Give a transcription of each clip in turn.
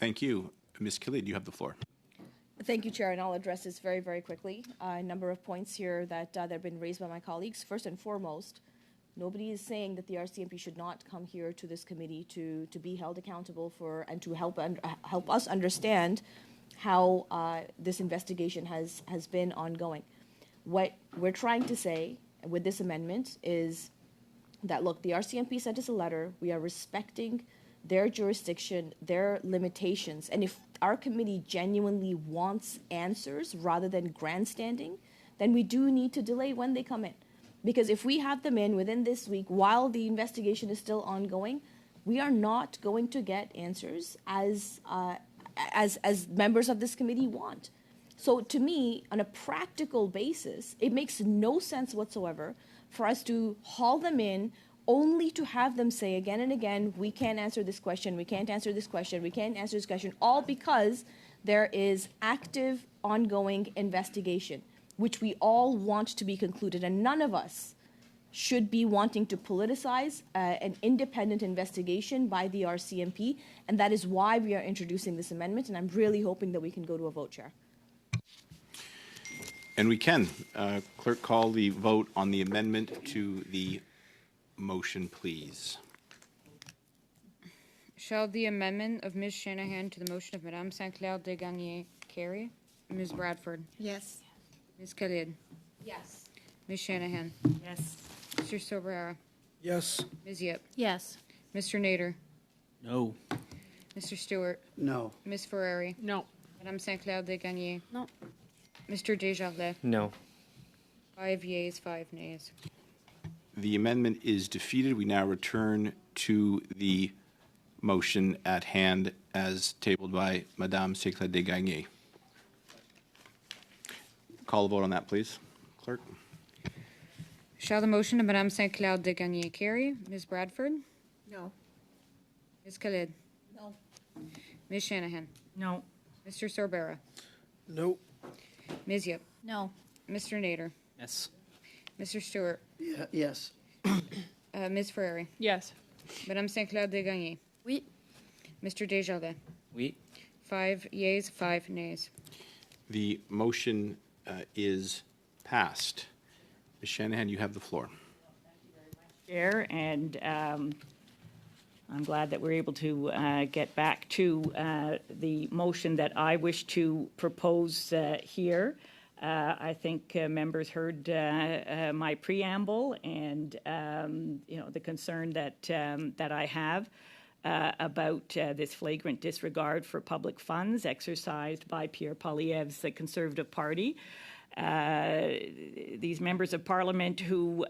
Thank you. Ms. Khalid, you have the floor. Thank you, Chair, and I'll address this very, very quickly. A number of points here that have been raised by my colleagues. First and foremost, nobody is saying that the RCMP should not come here to this committee to be held accountable for and to help us understand how this investigation has been ongoing. What we're trying to say with this amendment is that, look, the RCMP sent us a letter. We are respecting their jurisdiction, their limitations. And if our committee genuinely wants answers rather than grandstanding, then we do need to delay when they come in. Because if we have them in within this week while the investigation is still ongoing, we are not going to get answers as members of this committee want. So to me, on a practical basis, it makes no sense whatsoever for us to haul them in only to have them say again and again, we can't answer this question, we can't answer this question, we can't answer this question, all because there is active, ongoing investigation, which we all want to be concluded. And none of us should be wanting to politicize an independent investigation by the RCMP. And that is why we are introducing this amendment. And I'm really hoping that we can go to a vote, Chair. And we can. Clerk, call the vote on the amendment to the motion, please. Shall the amendment of Ms. Shanahan to the motion of Madame Saint-Clair de Gagné carry? Ms. Bradford? Yes. Ms. Khalid? Yes. Ms. Shanahan? Yes. Mr. Sobrera? Yes. Ms. Yip? Yes. Mr. Nader? No. Mr. Stewart? No. Ms. Ferrari? No. Madame Saint-Clair de Gagné? No. Mr. Desjardins? No. 5 yeas, 5 nays. The amendment is defeated. We now return to the motion at hand as tabled by Madame Saint-Clair de Gagné. Call the vote on that, please. Clerk. Shall the motion of Madame Saint-Clair de Gagné carry? Ms. Bradford? No. Ms. Khalid? No. Ms. Shanahan? No. Mr. Sorbera? No. Ms. Yip? No. Mr. Nader? Yes. Mr. Stewart? Yes. Ms. Ferrari? Yes. Madame Saint-Clair de Gagné? Oui. Mr. Desjardins? Oui. 5 yeas, 5 nays. The motion is passed. Ms. Shanahan, you have the floor. Chair, and I'm glad that we're able to get back to the motion that I wish to propose here. I think members heard my preamble and the concern that I have about this flagrant disregard for public funds exercised by Pierre Poilievre's Conservative Party. These members of Parliament who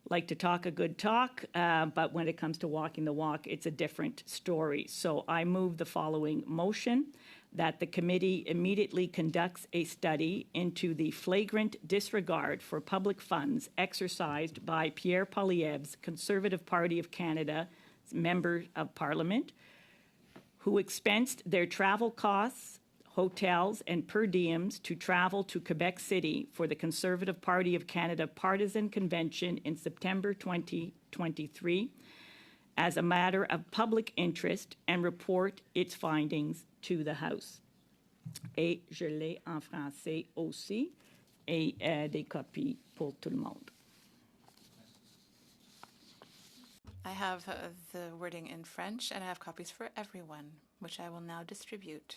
like to talk a good talk, but when it comes to walking the walk, it's a different story. So I move the following motion, that the committee immediately conducts a study into the flagrant disregard for public funds exercised by Pierre Poilievre's Conservative Party of Canada Member of Parliament, who expensed their travel costs, hotels, and per diems to travel to Quebec City for the Conservative Party of Canada Partisan Convention in September 2023 as a matter of public interest and report its findings to the House. Et je l'ai en français aussi, et des copies pour tout le monde. I have the wording in French, and I have copies for everyone, which I will now distribute.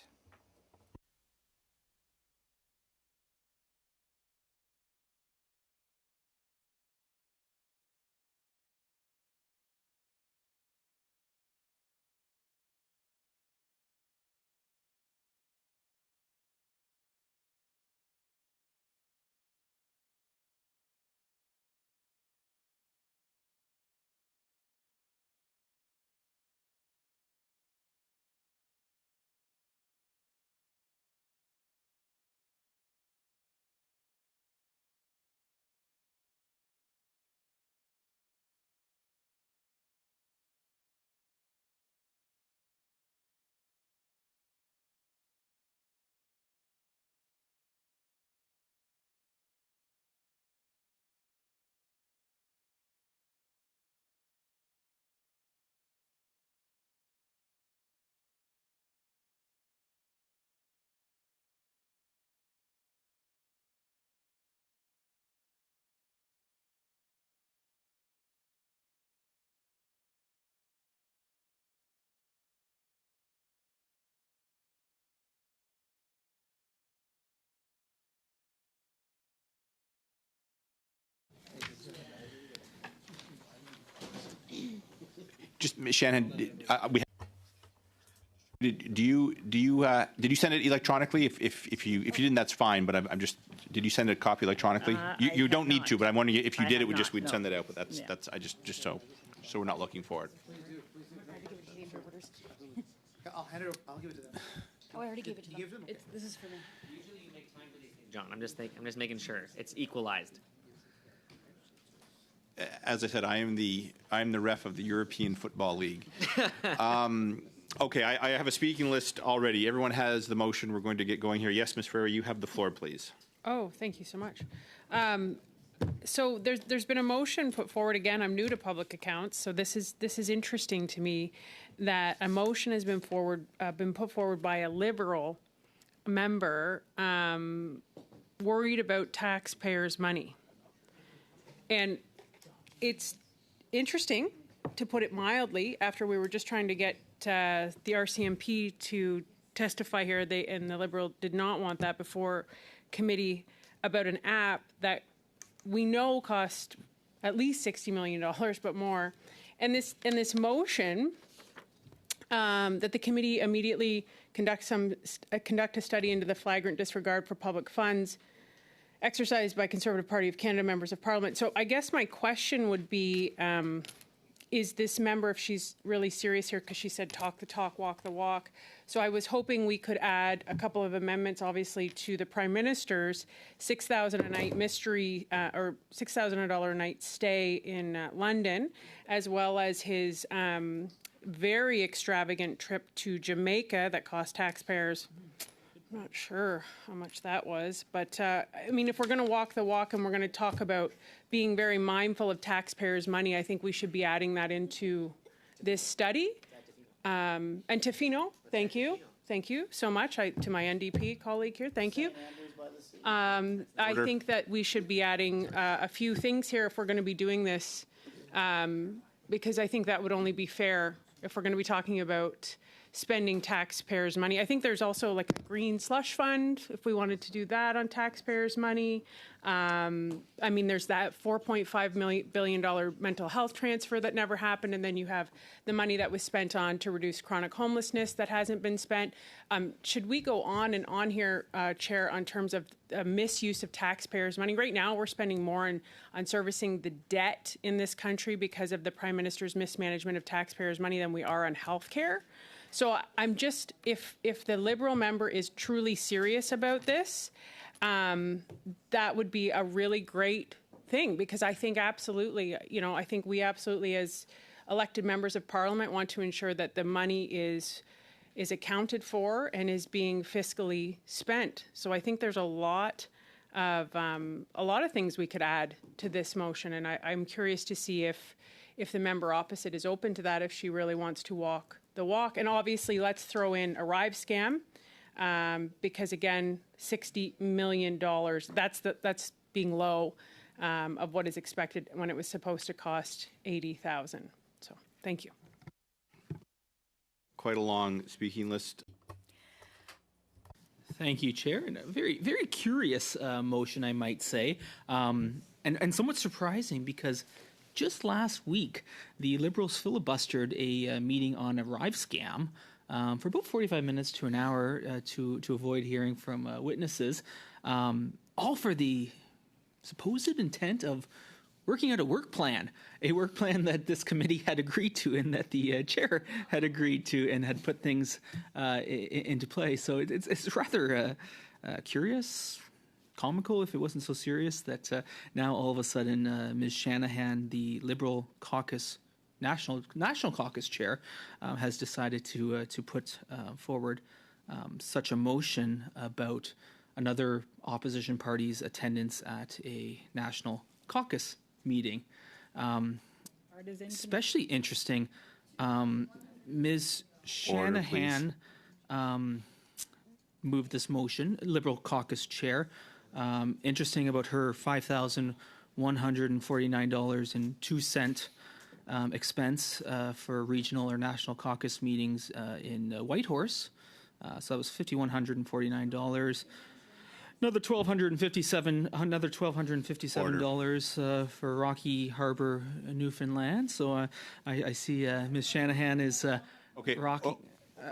Just Ms. Shanahan, did you send it electronically? If you didn't, that's fine. But I'm just, did you send a copy electronically? You have don't need not. to, but I'm wondering if you I did, have we'd not, send no. that out. But Yeah. that's I just so we're not looking for it. I'll hand it over. I'll give it to them. Oh, I already gave it to them. This is for me. Usually you make time for these things, John. I'm just making sure it's equalized. As I said, I'm the ref of the European Football League. Okay, I have a speaking list already. Everyone has the motion. We're going to get going here. Yes, Ms. Ferrer, you have the floor, please. Oh, thank you so much. So there's been a motion put forward again. I'm new to public accounts, so this is interesting to me that a motion has been put forward by a Liberal member worried about taxpayers' money, and it's interesting, to put it mildly. After we were just trying to get the RCMP to testify here, and the Liberal did not want that before committee, about an app that we know cost at least $60 million, but more. And this motion that the committee immediately conduct a study into the flagrant disregard for public funds exercised by Conservative Party of Canada members of Parliament. So I guess my question would be, is this member, if she's really serious here, because she said talk the talk, walk the walk. So I was hoping we could add a couple of amendments, obviously, to the Prime Minister's $6,000 a night mystery, or $6,000 a night stay in London, as well as his very extravagant trip to Jamaica that cost taxpayers, I'm not sure how much that was, but I mean, if we're going to walk the walk and we're going to talk about being very mindful of taxpayers' money, I think we should be adding that into this study. And Tofino, thank you so much to my NDP colleague here. Thank you. I think that we should be adding a few things here if we're going to be doing this, because I think that would only be fair if we're going to be talking about spending taxpayers' money. I think there's also like a green slush fund, if we wanted to do that on taxpayers' money. I mean, there's that $4.5 billion mental health transfer that never happened, and then you have the money that was spent on to reduce chronic homelessness that hasn't been spent. Should we go on and on here, Chair, on terms of misuse of taxpayers' money? Right now, we're spending more on servicing the debt in this country because of the Prime Minister's mismanagement of taxpayers' money than we are on health care. So I'm just, if the Liberal member is truly serious about this, that would be a really great thing, because I think absolutely, I think we absolutely as elected members of Parliament want to ensure that the money is accounted for and is being fiscally spent. So I think there's a lot of things we could add to this motion, and I'm curious to see if the member opposite is open to that, if she really wants to walk the walk. And obviously, let's throw in Arrive scam, because again, $60 million, that's being low of what is expected when it was supposed to cost $80,000. So thank you. Quite a long speaking list. Thank you, Chair. And a very, very curious motion, I might say, and somewhat surprising, because just last week, the Liberals filibustered a meeting on Arrive scam for about 45 minutes to an hour to avoid hearing from witnesses, all for the supposed intent of working out a work plan that this committee had agreed to and that the chair had agreed to and had put things into play. So it's rather curious, comical, if it wasn't so serious, that now all of a sudden Ms. Shanahan, the Liberal caucus, National Caucus chair, has decided to put forward such a motion about another opposition party's attendance at a National Caucus meeting. Especially interesting, Ms. Shanahan moved this motion, Liberal caucus chair. Interesting about her $5,149.02 expense for regional or national caucus meetings in Whitehorse. So that was $5,149. Another $1,257 for Rocky Harbor, Newfoundland. So I see Ms. Shanahan is Okay. Rocky.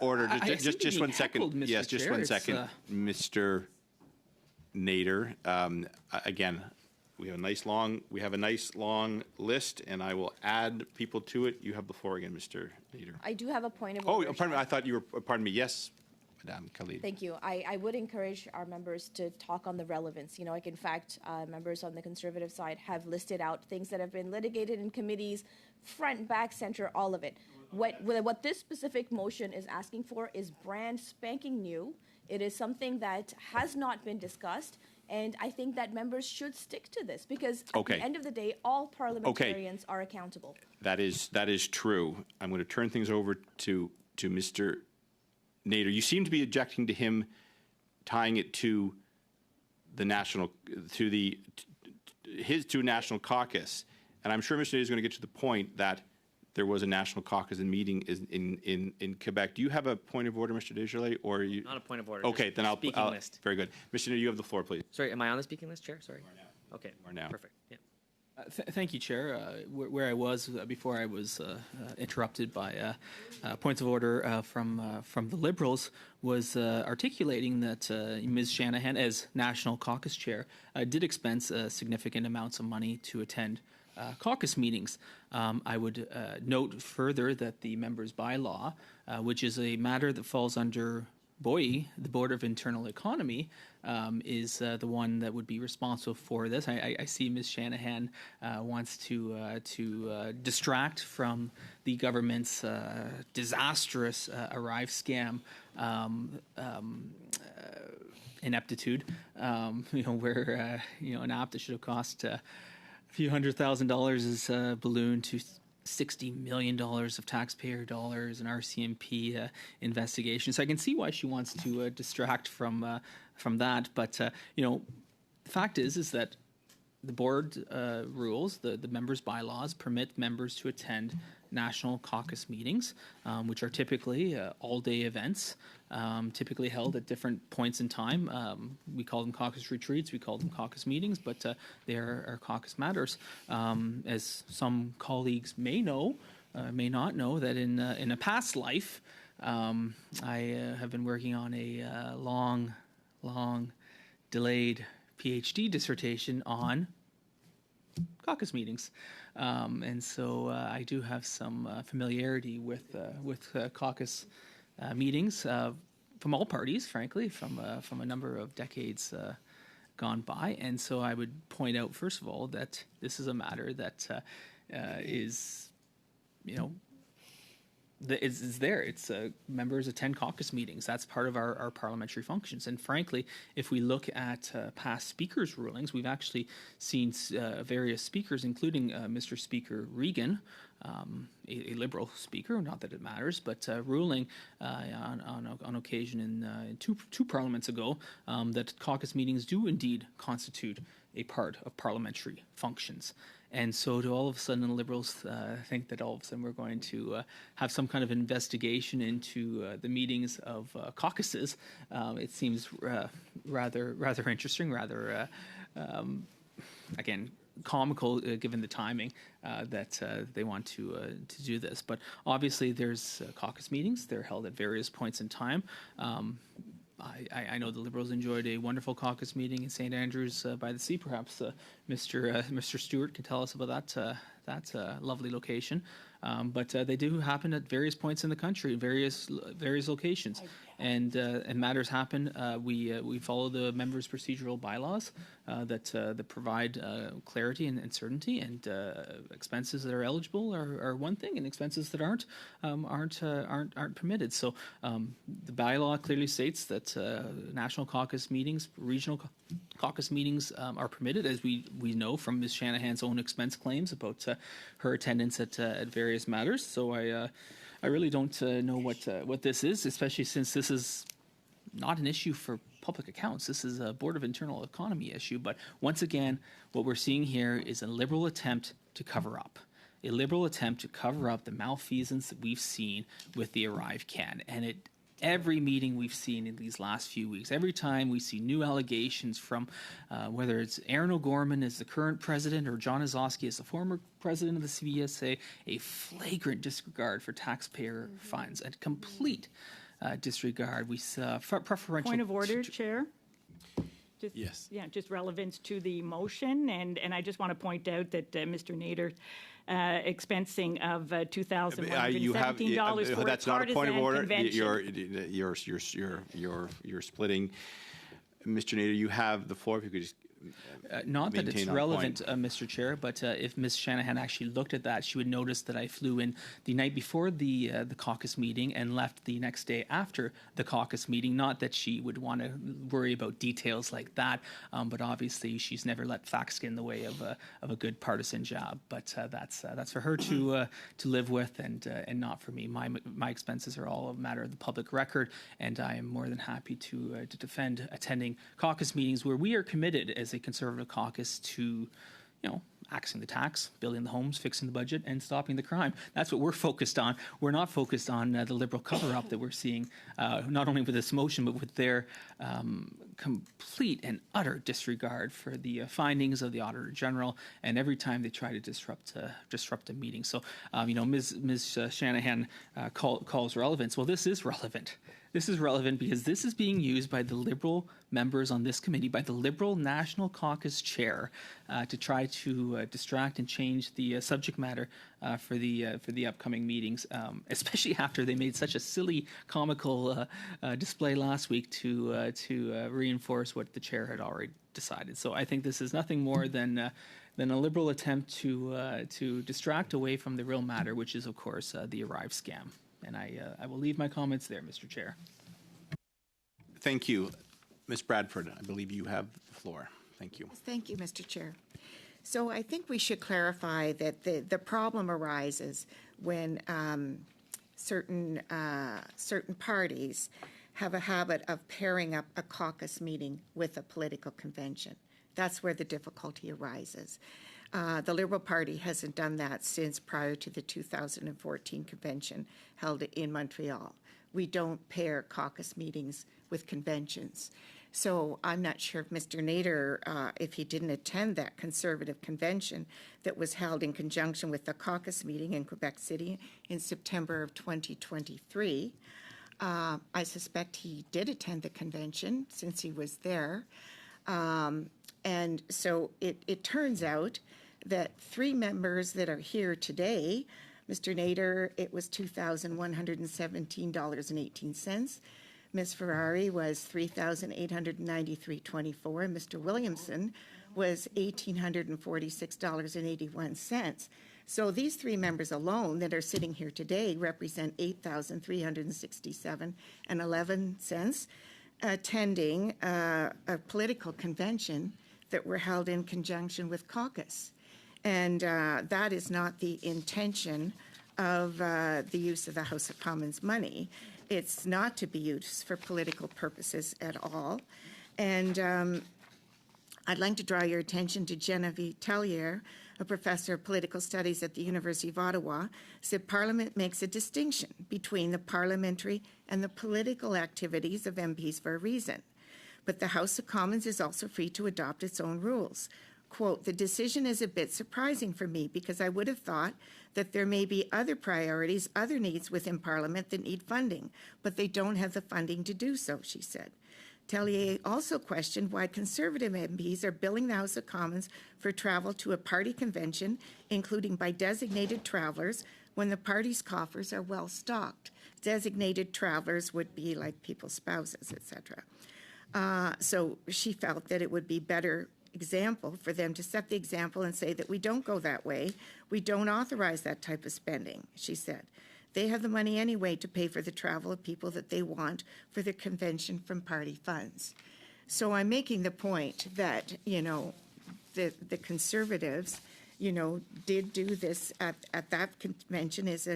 Order. I seem to Just be one second. heckled, Mr. Yes, just Chair. one It's, second, Mr. Nader. Again, we have a nice long list, and I will add people to it. You have the floor again, Mr. Nader. I do have a point of Oh, order. pardon me. I thought you were. Pardon me. Yes, Madame Khalid. Thank you. I would encourage our members to talk on the relevance. You know, like in fact, members on the Conservative side have listed out things that have been litigated in committees, front, back, center, all of it. What this specific motion is asking for is brand spanking new. It is something that has not been discussed, and I think that members should stick to this because at the end of the day, all parliamentarians are accountable. That is true. I'm going to turn things over to Mr. Nader. You seem to be objecting to him tying it to the national national caucus, and I'm sure Mr. Nader is going to get to the point that there was a national caucus meeting in Quebec. Do you have a point of order, Mr. Desjardins, or are you? Not a point of order. Okay, just then speaking list. Very good, Mr. Nader. You have the floor, please. Sorry, am I on the speaking list, Chair? Sorry. Okay. You are now. Perfect. Yeah. Thank you, Chair. Where I was before I was interrupted by points of order from the Liberals was articulating that Ms. Shanahan, as National Caucus Chair, did expense significant amounts of money to attend caucus meetings. I would note further that the members' bylaw, which is a matter that falls under BOI, the Board of Internal Economy, is the one that would be responsible for this. I see Ms. Shanahan wants to distract from the government's disastrous Arrive scam ineptitude, where an app that should have cost a few $100,000 is ballooned to $60 million of taxpayer dollars and RCMP investigation. So I can see why she wants to distract from that. But the fact is that the board rules, the members' bylaws permit members to attend national caucus meetings, which are typically all-day events, typically held at different points in time. We call them caucus retreats, we call them caucus meetings, but they are caucus matters. As some colleagues may know, may not know, that in a past life, I have been working on a long delayed PhD dissertation on caucus meetings, and so I do have some familiarity with caucus meetings from all parties, frankly, from a number of decades gone by. And so I would point out, first of all, that this is a matter that is, is there. It's members attend caucus meetings. That's part of our parliamentary functions. And frankly, if we look at past speakers' rulings, we've actually seen various speakers, including Mr. Speaker Regan, a Liberal speaker, not that it matters, but ruling on occasion in two parliaments ago that caucus meetings do indeed constitute a part of parliamentary functions. And so to all of a sudden the Liberals think that all of a sudden we're going to have some kind of investigation into the meetings of caucuses, it seems rather interesting, rather, again, comical given the timing that they want to do this. But obviously there's caucus meetings. They're held at various points in time. I know the Liberals enjoyed a wonderful caucus meeting in St. Andrews by the Sea. Perhaps Mr. Stewart can tell us about that lovely location. But they do happen at various points in the country, various locations, and matters happen. We follow the members' procedural bylaws that provide clarity and certainty. And expenses that are eligible are one thing, and expenses that aren't permitted. So the bylaw clearly states that national caucus meetings, regional caucus meetings are permitted, as we know from Ms. Shanahan's own expense claims about her attendance at various matters. So I really don't know what this is, especially since this is not an issue for public accounts. This is a Board of Internal Economy issue. But once again, what we're seeing here is a Liberal attempt to cover up. A Liberal attempt to cover up the malfeasance that we've seen with the Arrive can. And every meeting we've seen in these last few weeks, every time we see new allegations from whether it's Aaron O'Gorman as the current president or John Ozowski as the former president of the CBSA, a flagrant disregard for taxpayer funds and complete disregard. We saw preferential. Point of order, Chair. Just, Yes. Yeah, just relevance to the motion, and I just want to point out that Mr. Nader expensing of $2,117 for that's a not a point of partisan order. convention. You're splitting. Mr. Nader, you have the floor. If you could just Not that it's maintain on relevant, point. Mr. Chair, but if Ms. Shanahan actually looked at that, she would notice that I flew in the night before the caucus meeting and left the next day after the caucus meeting. Not that she would want to worry about details like that, but obviously she's never let facts get in the way of a good partisan job. But that's for her to live with, and not for me. My expenses are all a matter of the public record, and I am more than happy to defend attending caucus meetings where we are committed as a Conservative caucus to, axing the tax, building the homes, fixing the budget, and stopping the crime. That's what we're focused on. We're not focused on the Liberal cover-up that we're seeing, not only with this motion, but with their complete and utter disregard for the findings of the Auditor General, and every time they try to disrupt a meeting. So, Ms. Shanahan calls relevance. Well, this is relevant. This is relevant because this is being used by the Liberal members on this committee, by the Liberal National Caucus chair, to try to distract and change the subject matter for the upcoming meetings, especially after they made such a silly, comical display last week to reinforce what the chair had already decided. So I think this is nothing more than a Liberal attempt to distract away from the real matter, which is, of course, the Arrive scam. And I will leave my comments there, Mr. Chair. Thank you. Ms. Bradford, I believe you have the floor. Thank you. Thank you, Mr. Chair. So I think we should clarify that the problem arises when certain parties have a habit of pairing up a caucus meeting with a political convention. That's where the difficulty arises. The Liberal Party hasn't done that since prior to the 2014 convention held in Montreal. We don't pair caucus meetings with conventions. So I'm not sure if Mr. Nader, if he didn't attend that Conservative convention that was held in conjunction with the caucus meeting in Quebec City in September of 2023. I suspect he did attend the convention since he was there. And so it turns out that three members that are here today, Mr. Nader, it was $2,117.18. Ms. Ferrari was $3,893.24, and Mr. Williamson was $1,846.81. So these three members alone that are sitting here today represent $8,367.11 attending a political convention that were held in conjunction with caucus. And that is not the intention of the use of the House of Commons money. It's not to be used for political purposes at all. And I'd like to draw your attention to Genevieve Tellier, a professor of political studies at the University of Ottawa, said Parliament makes a distinction between the parliamentary and the political activities of MPs for a reason. But the House of Commons is also free to adopt its own rules. Quote, the decision is a bit surprising for me because I would have thought that there may be other priorities, other needs within Parliament that need funding, but they don't have the funding to do so, she said. Tellier also questioned why Conservative MPs are billing the House of Commons for travel to a party convention, including by designated travelers, when the party's coffers are well stocked. Designated travelers would be like people's spouses, etc. So she felt that it would be better example for them to set the example and say that we don't go that way. We don't authorize that type of spending, she said. They have the money anyway to pay for the travel of people that they want for the convention from party funds. So I'm making the point that, the Conservatives, did do this at that convention as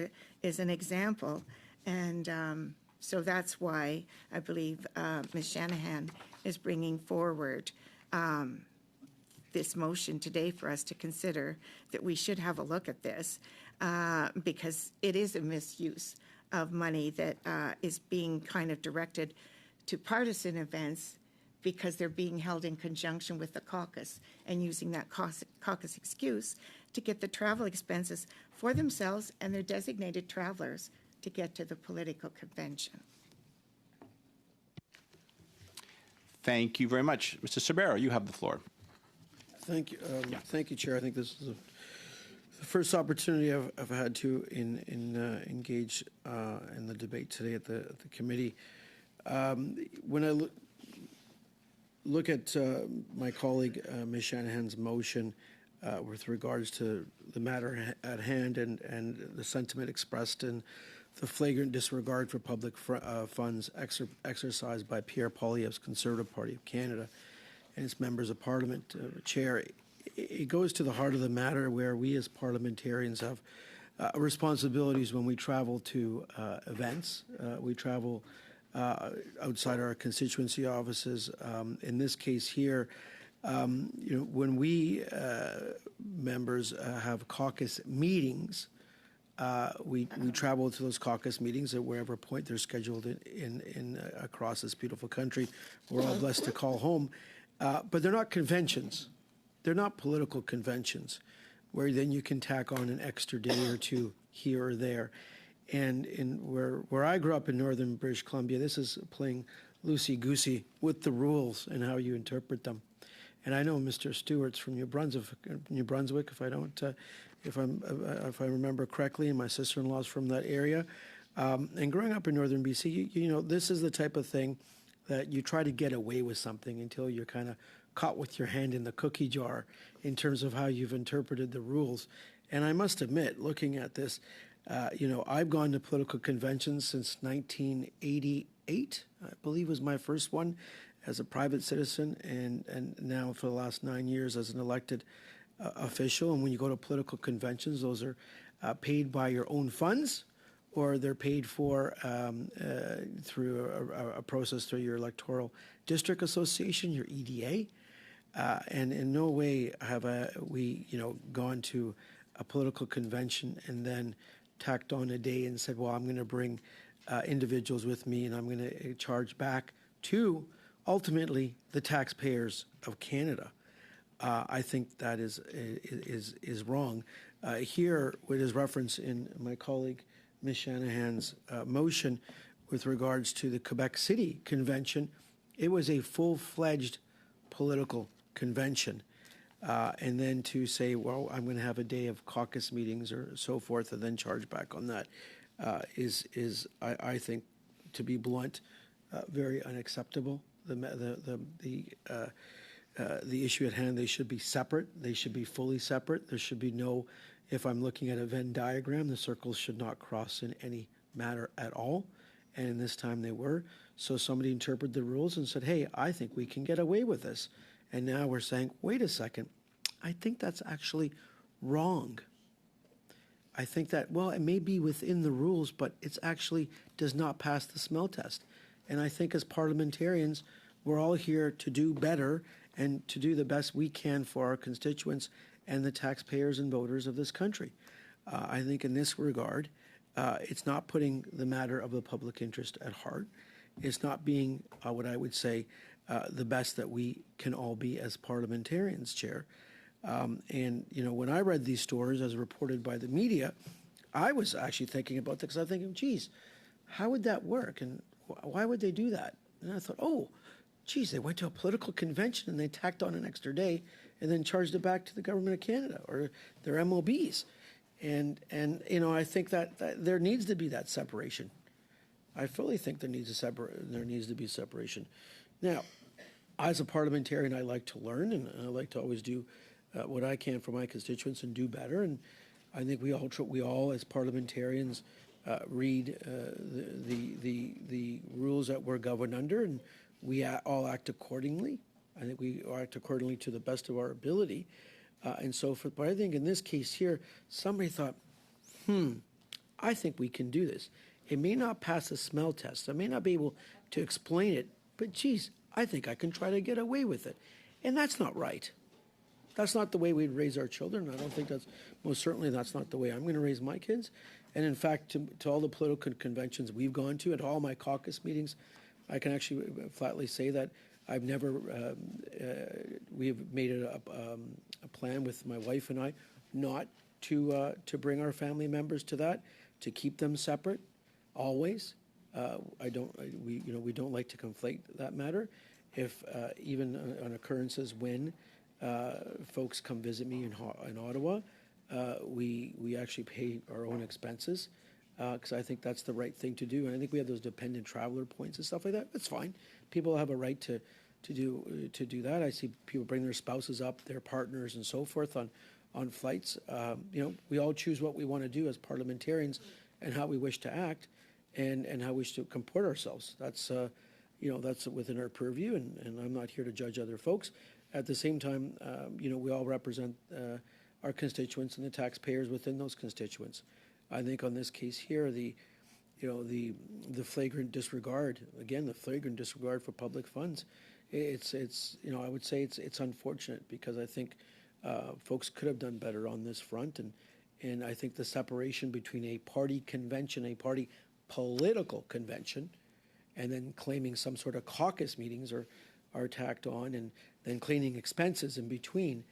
an example. And so that's why I believe Ms. Shanahan is bringing forward this motion today for us to consider that we should have a look at this because it is a misuse of money that is being kind of directed to partisan events because they're being held in conjunction with the caucus and using that caucus excuse to get the travel expenses for themselves and their designated travelers to get to the political convention. Thank you very much. Mr. Sabero, you have the floor. Thank you. Thank you, Chair. I think this is the first opportunity I've had to engage in the debate today at the committee. When I look at my colleague Ms. Shanahan's motion with regards to the matter at hand and the sentiment expressed in the flagrant disregard for public funds exercised by Pierre Poilievre's Conservative Party of Canada and its members of Parliament, Chair, it goes to the heart of the matter where we as parliamentarians have responsibilities when we travel to events. We travel outside our constituency offices. In this case here, when we members have caucus meetings, we travel to those caucus meetings at wherever point they're scheduled in across this beautiful country. We're all blessed to call home, but they're not conventions. They're not political conventions where then you can tack on an extra day or two here or there. And where I grew up in northern British Columbia, this is playing loosey-goosey with the rules and how you interpret them. And I know Mr. Stewart's from New Brunswick, if I remember correctly, and my sister-in-law's from that area. And growing up in northern BC, you know, this is the type of thing that you try to get away with something until you're kind of caught with your hand in the cookie jar in terms of how you've interpreted the rules. And I must admit, looking at this, I've gone to political conventions since 1988, I believe was my first one as a private citizen, and now for the last 9 years as an elected official. And when you go to political conventions, those are paid by your own funds, or they're paid for through a process through your electoral district association, your EDA. And in no way have we gone to a political convention and then tacked on a day and said, well, I'm going to bring individuals with me and I'm going to charge back to ultimately the taxpayers of Canada. I think that is wrong. Here, what is referenced in my colleague Ms. Shanahan's motion with regards to the Quebec City Convention, it was a full-fledged political convention. And then to say, well, I'm going to have a day of caucus meetings or so forth and then charge back on that is I think, to be blunt, very unacceptable. The issue at hand, they should be separate. They should be fully separate. There should be no, if I'm looking at a Venn diagram, the circles should not cross in any matter at all. And in this time they were. So somebody interpreted the rules and said, hey, I think we can get away with this. And now we're saying, wait a second, I think that's actually wrong. I think that, well, it may be within the rules, but it's actually does not pass the smell test. And I think as parliamentarians, we're all here to do better and to do the best we can for our constituents and the taxpayers and voters of this country. I think in this regard, it's not putting the matter of the public interest at heart. It's not being what I would say the best that we can all be as parliamentarians, Chair. And, when I read these stories as reported by the media, I was actually thinking about this because I'm thinking, geez, how would that work? And why would they do that? And I thought, oh, geez, they went to a political convention and they tacked on an extra day and then charged it back to the government of Canada or their MOBs. And I think that there needs to be that separation. I fully think there needs to be separation. Now, as a parliamentarian, I like to learn and I like to always do what I can for my constituents and do better. And I think we all as parliamentarians read the rules that we're governed under, and we all act accordingly. I think we act accordingly to the best of our ability, and so forth. But I think in this case here, somebody thought, I think we can do this. It may not pass the smell test. I may not be able to explain it, but geez, I think I can try to get away with it. And that's not right. That's not the way we'd raise our children. I don't think most certainly that's not the way I'm going to raise my kids. And in fact, to all the political conventions we've gone to, and all my caucus meetings, I can actually flatly say that I've never, we have made it a plan with my wife and I not to bring our family members to that, to keep them separate, always. We don't like to conflate that matter. If even on occurrences when folks come visit me in Ottawa, we actually pay our own expenses because I think that's the right thing to do. And I think we have those dependent traveler points and stuff like that. That's fine. People have a right to do that. I see people bring their spouses up, their partners, and so forth on flights. We all choose what we want to do as parliamentarians and how we wish to act and how we wish to comport ourselves. That's that's within our purview, and I'm not here to judge other folks. At the same time, we all represent our constituents and the taxpayers within those constituents. I think on this case here, the flagrant disregard, again, the flagrant disregard for public funds, it's I would say it's unfortunate because I think folks could have done better on this front, and I think the separation between a party convention, a party political convention, and then claiming some sort of caucus meetings are tacked on, and then claiming expenses in between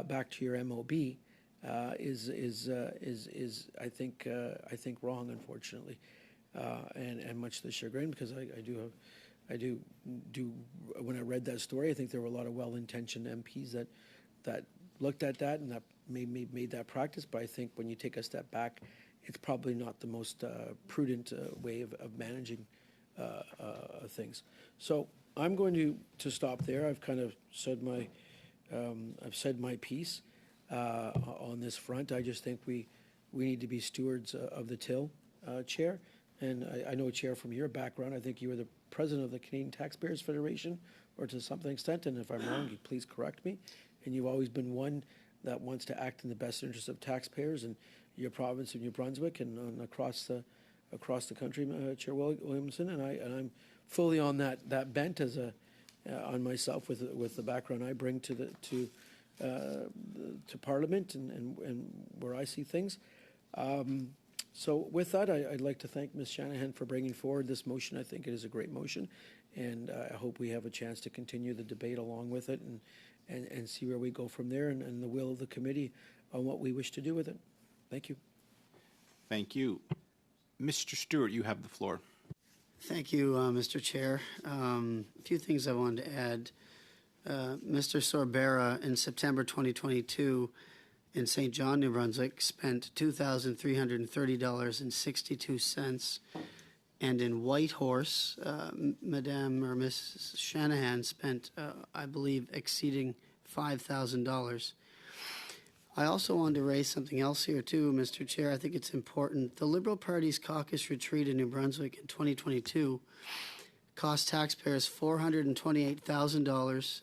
back to your MOB is I think wrong, unfortunately, and much to the chagrin, because I do when I read that story, I think there were a lot of well-intentioned MPs that looked at that and that made that practice. But I think when you take a step back, it's probably not the most prudent way of managing things. So I'm going to stop there. I've kind of said my piece on this front. I just think we need to be stewards of the till, Chair. And I know, Chair, from your background, I think you were the president of the Canadian Taxpayers Federation, or to some extent, and if I'm wrong, you please correct me. And you've always been one that wants to act in the best interest of taxpayers in your province of New Brunswick and across the country, Chair Williamson. And I'm fully on that bent on myself with the background I bring to Parliament and where I see things. So with that, I'd like to thank Ms. Shanahan for bringing forward this motion. I think it is a great motion, and I hope we have a chance to continue the debate along with it and see where we go from there and the will of the committee on what we wish to do with it. Thank you. Thank you. Mr. Stewart, you have the floor. Thank you, Mr. Chair. A few things I wanted to add. Mr. Sorbera, in September 2022, in St. John, New Brunswick, spent $2,330.62, and in Whitehorse, Madame or Miss Shanahan spent, I believe, exceeding $5,000. I also wanted to raise something else here too, Mr. Chair. I think it's important. The Liberal Party's caucus retreat in New Brunswick in 2022 cost taxpayers $428,000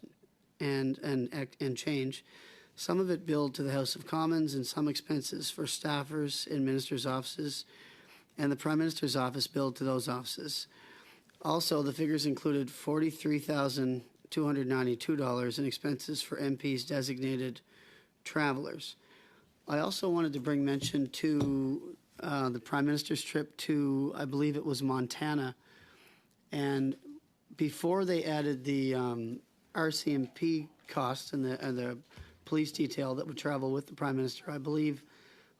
and change. Some of it billed to the House of Commons, and some expenses for staffers in ministers' offices, and the Prime Minister's office billed to those offices. Also, the figures included $43,292 in expenses for MPs designated travelers. I also wanted to bring mention to the Prime Minister's trip to, I believe it was Montana, and before they added the RCMP costs and the police detail that would travel with the Prime Minister, I believe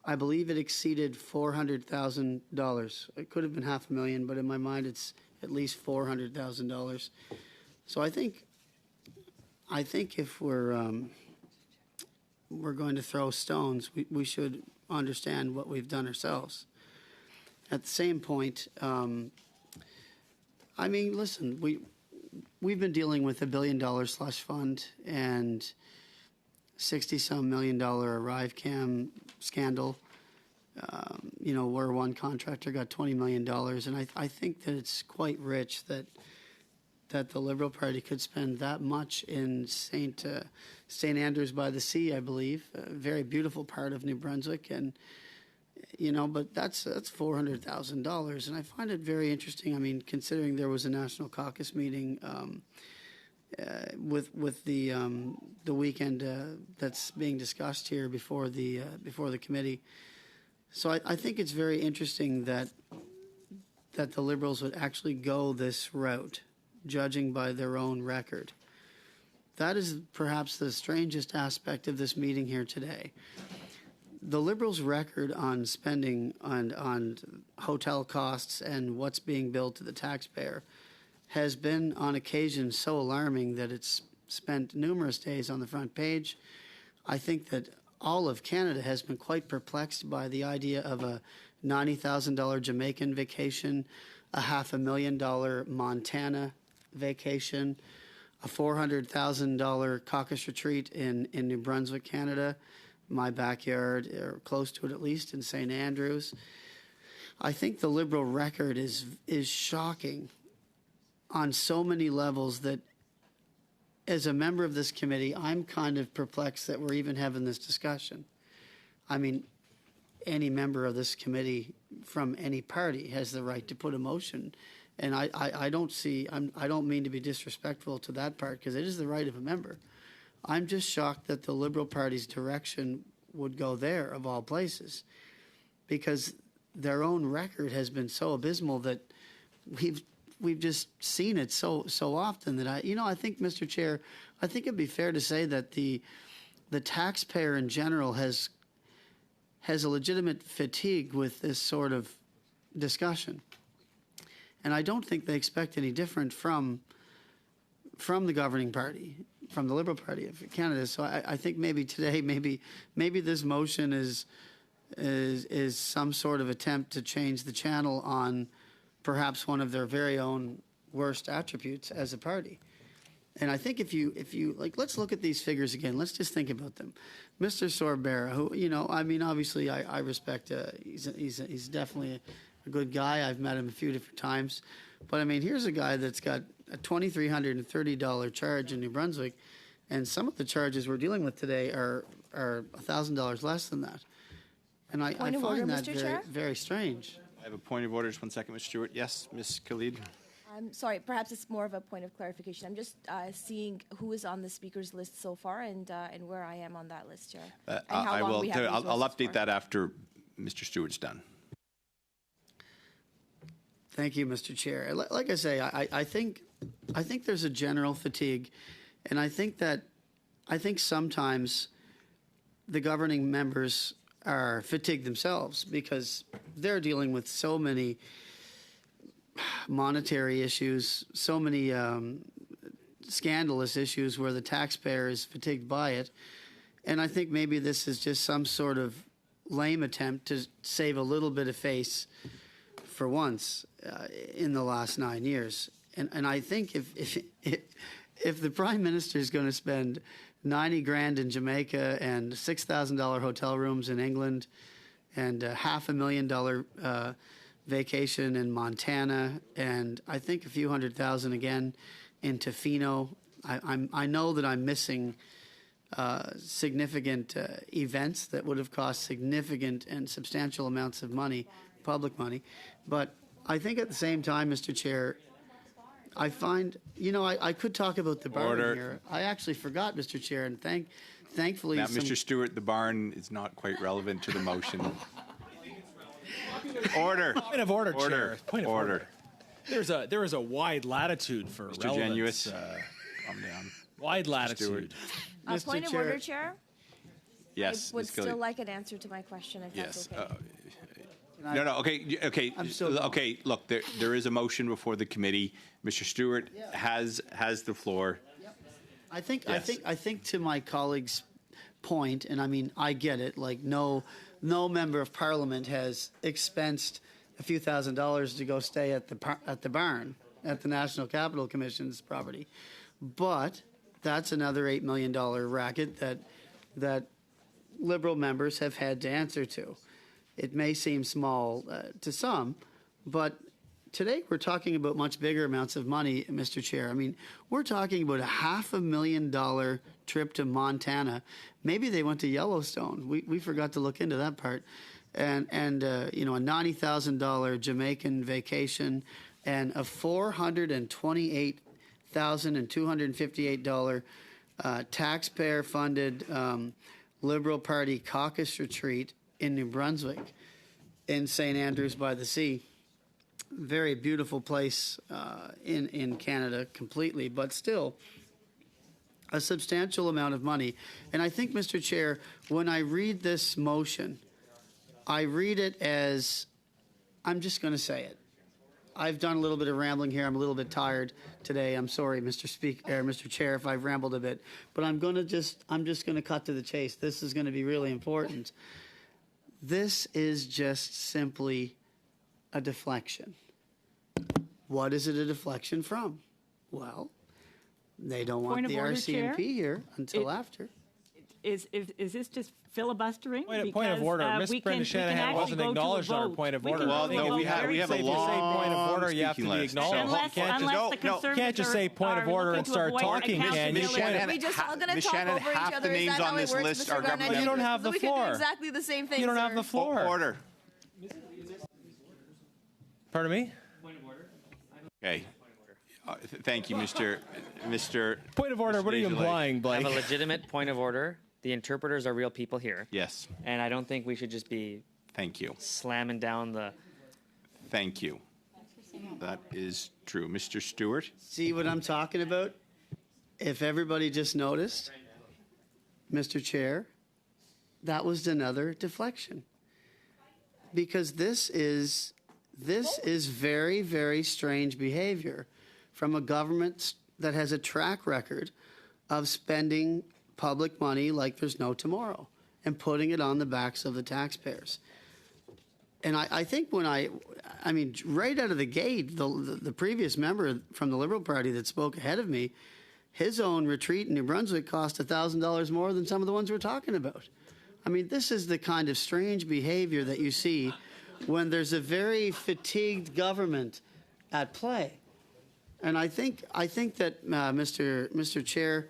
it exceeded $400,000. It could have been $500,000, but in my mind it's at least $400,000. So I think if we're going to throw stones, we should understand what we've done ourselves. At the same point, I mean, listen, we've been dealing with $1 billion slush fund and $60-some million ArriveCam scandal, where one contractor got $20 million. And I think that it's quite rich that the Liberal Party could spend that much in St. Andrews by the Sea, I believe, a very beautiful part of New Brunswick. And, but that's $400,000. And I find it very interesting. I mean, considering there was a National Caucus meeting with the weekend that's being discussed here before the committee. So I think it's very interesting that the Liberals would actually go this route, judging by their own record. That is perhaps the strangest aspect of this meeting here today. The Liberals' record on spending on hotel costs and what's being billed to the taxpayer has been on occasion so alarming that it's spent numerous days on the front page. I think that all of Canada has been quite perplexed by the idea of a $90,000 Jamaican vacation, a $500,000 Montana vacation, a $400,000 caucus retreat in New Brunswick, Canada, my backyard, or close to it at least, in St. Andrews. I think the Liberal record is shocking on so many levels that as a member of this committee, I'm kind of perplexed that we're even having this discussion. I mean, any member of this committee from any party has the right to put a motion. And I don't mean to be disrespectful to that part, because it is the right of a member. I'm just shocked that the Liberal Party's direction would go there, of all places, because their own record has been so abysmal that we've just seen it so often that I think, Mr. Chair, I think it'd be fair to say that the taxpayer in general has a legitimate fatigue with this sort of discussion. And I don't think they expect any different from the governing party, from the Liberal Party of Canada. So I think maybe today, maybe this motion is some sort of attempt to change the channel on perhaps one of their very own worst attributes as a party. And I think if you like, let's look at these figures again. Let's just think about them. Mr. Sorbera, who, I mean, obviously I respect, he's definitely a good guy. I've met him a few different times. But I mean, here's a guy that's got a $2,330 charge in New Brunswick, and some of the charges we're dealing with today are $1,000 less than that. And I find that very, very strange. I have a point of order. Just 1 second, Mr. Stewart. Yes, Ms. Khalid. I'm sorry, perhaps it's more of a point of clarification. I'm just seeing who is on the speakers list so far and where I am on that list, Chair. And how long we have I'll update that after Mr. Stewart's done. Thank you, Mr. Chair. Like I say, I think there's a general fatigue, and I think sometimes the governing members are fatigued themselves because they're dealing with so many monetary issues, so many scandalous issues where the taxpayer is fatigued by it. And I think maybe this is just some sort of lame attempt to save a little bit of face for once in the last 9 years. And I think if the Prime Minister is going to spend $90,000 in Jamaica and $6,000 hotel rooms in England and $500,000 vacation in Montana, and I think a few $100,000 again in Tofino, I know that I'm missing significant events that would have cost significant and substantial amounts of money, public money. But I think at the same time, Mr. Chair, I find, I could talk about the barn here. I actually forgot, Mr. Chair, and thankfully... Now, Mr. Stewart, the barn is not quite relevant to the motion. Order. Point of order, Chair. Point of order. There is a wide latitude for Mr. relevance. Genuous, calm down. Wide latitude. Point of order, Chair. Yes, I would still like an answer to my question, if that's okay. No. Okay. Look, there is a motion before the committee. Mr. Stewart has the floor. I think to my colleague's point, and I mean, I get it. Like no member of Parliament has expensed a few $1,000s to go stay at the barn at the National Capital Commission's property, but that's another $8 million racket that Liberal members have had to answer to. It may seem small to some, but today we're talking about much bigger amounts of money, Mr. Chair. I mean, we're talking about a $500,000 trip to Montana. Maybe they went to Yellowstone. We forgot to look into that part. And a $90,000 Jamaican vacation and a $428,258 taxpayer-funded Liberal Party caucus retreat in New Brunswick. in St. Andrews by the Sea. Very beautiful place in Canada completely, but still a substantial amount of money. And I think, Mr. Chair, when I read this motion, I read it as, I'm just going to say it. I've done a little bit of rambling here. I'm a little bit tired today. I'm sorry, Mr. Chair, if I've rambled a bit. But I'm just going to cut to the chase. This is going to be really important. This is just simply a deflection. What is it a deflection from? Well, they don't want Point of the order, RCMP Chair. here until after. Is this just filibustering? Point of order. Miss Brenda Shanahan wasn't acknowledged on her point of order. Well, no, we have a Say long point of order, you have to be speaking list. acknowledged. You can't just say point of order and start talking, can you? Miss Shanahan, We just all gonna Miss talk Shanahan, over each half other. the Is names that how on it this works, list Mr. are Garnett? government. You don't have the We can floor. do exactly the same thing, You don't sir. have the floor. Order. Pardon me? Okay. Thank you, Mr. Point of order. What are you Mr. implying, I Blake? have a legitimate point of order. The interpreters are real people here. Yes. And I don't think we should just be Thank you. slamming down the. Thank you. That is true. Mr. Stewart? See what I'm talking about? If everybody just noticed, Mr. Chair, that was another deflection. Because this is very, very strange behavior from a government that has a track record of spending public money like there's no tomorrow and putting it on the backs of the taxpayers. And I think I mean, right out of the gate, the previous member from the Liberal Party that spoke ahead of me, his own retreat in New Brunswick cost $1,000 more than some of the ones we're talking about. I mean, this is the kind of strange behavior that you see when there's a very fatigued government at play. And I think that, Mr. Chair,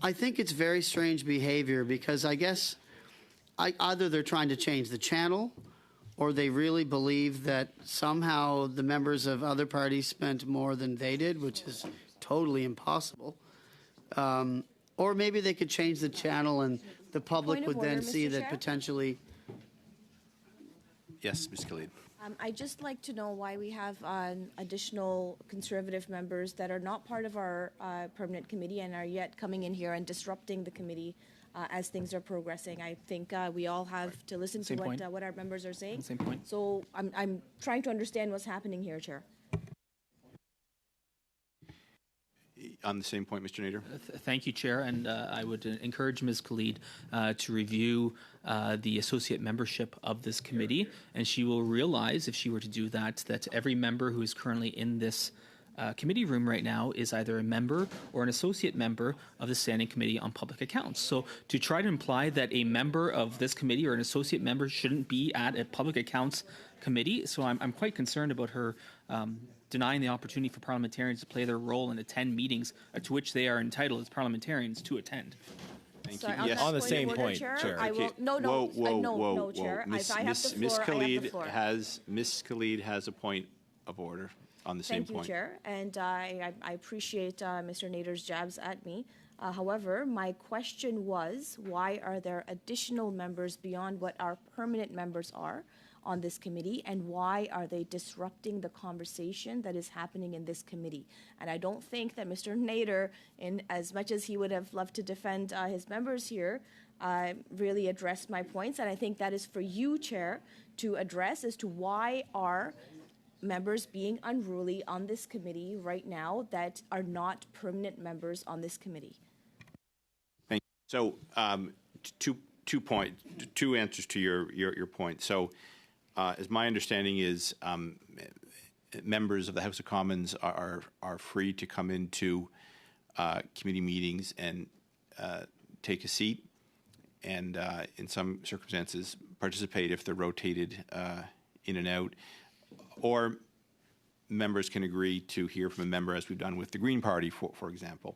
I think it's very strange behavior because I guess either they're trying to change the channel or they really believe that somehow the members of other parties spent more than they did, which is totally impossible. Or maybe they could change the channel and the public Point of would then order, see Mr. that Chair? potentially. Yes, Ms. Khalid. I'd just like to know why we have additional Conservative members that are not part of our permanent committee and are yet coming in here and disrupting the committee as things are progressing. I think we all have to listen to what our members are saying. Same point. So I'm trying to understand what's happening here, Chair. On the same point, Mr. Nader? Thank you, Chair, and I would encourage Ms. Khalid to review the associate membership of this committee, and she will realize, if she were to do that, that every member who is currently in this committee room right now is either a member or an associate member of the Standing Committee on Public Accounts. So to try to imply that a member of this committee or an associate member shouldn't be at a Public Accounts committee, so I'm quite concerned about her denying the opportunity for parliamentarians to play their role and attend meetings to which they are entitled as parliamentarians to attend. Thank Sorry, you. Yes. On the that same of order, point, Chair. I will, Okay. no, Whoa. Chair. Miss If I have the Miss floor, I have the Khalid floor. Miss Khalid has a point of order on the same Thank you, point. Chair, and I appreciate Mr. Nader's jabs at me. However, my question was, why are there additional members beyond what our permanent members are on this committee, and why are they disrupting the conversation that is happening in this committee? And I don't think that Mr. Nader, in as much as he would have loved to defend his members here, really addressed my points, and I think that is for you, Chair, to address as to why are members being unruly on this committee right now that are not permanent members on this committee. Thank you. So, two answers to your point. So, as my understanding is, members of the House of Commons are free to come into committee meetings and take a seat, and in some circumstances participate if they're rotated in and out. Or members can agree to hear from a member, as we've done with the Green Party, for example.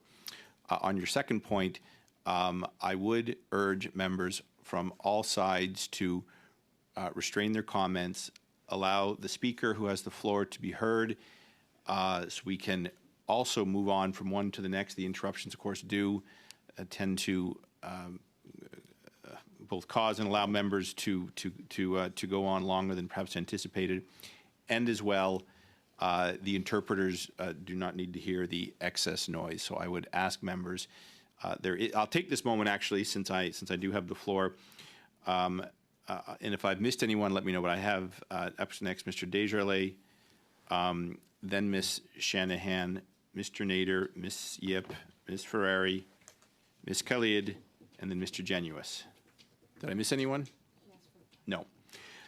On your second point, I would urge members from all sides to restrain their comments, allow the speaker who has the floor to be heard, so we can also move on from one to the next. The interruptions, of course, do tend to both cause and allow members to go on longer than perhaps anticipated, and as well, the interpreters do not need to hear the excess noise. So I would ask members. I'll take this moment actually, since I do have the floor. And if I've missed anyone, let me know. But I have up next Mr. Desjardins, then Ms. Shanahan, Mr. Nader, Ms. Yip, Ms. Ferrari, Ms. Khalid, and then Mr. Genuis. Did I miss anyone? No.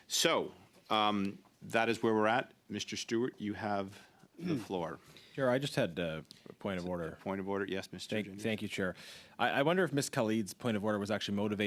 So that is where we're at. Mr. Stewart, you have the floor. Chair, I just had a point of order. Point of order, yes, Mr. Genuis. Thank you, Chair. I wonder if Ms. Khalid's point of order was actually motivated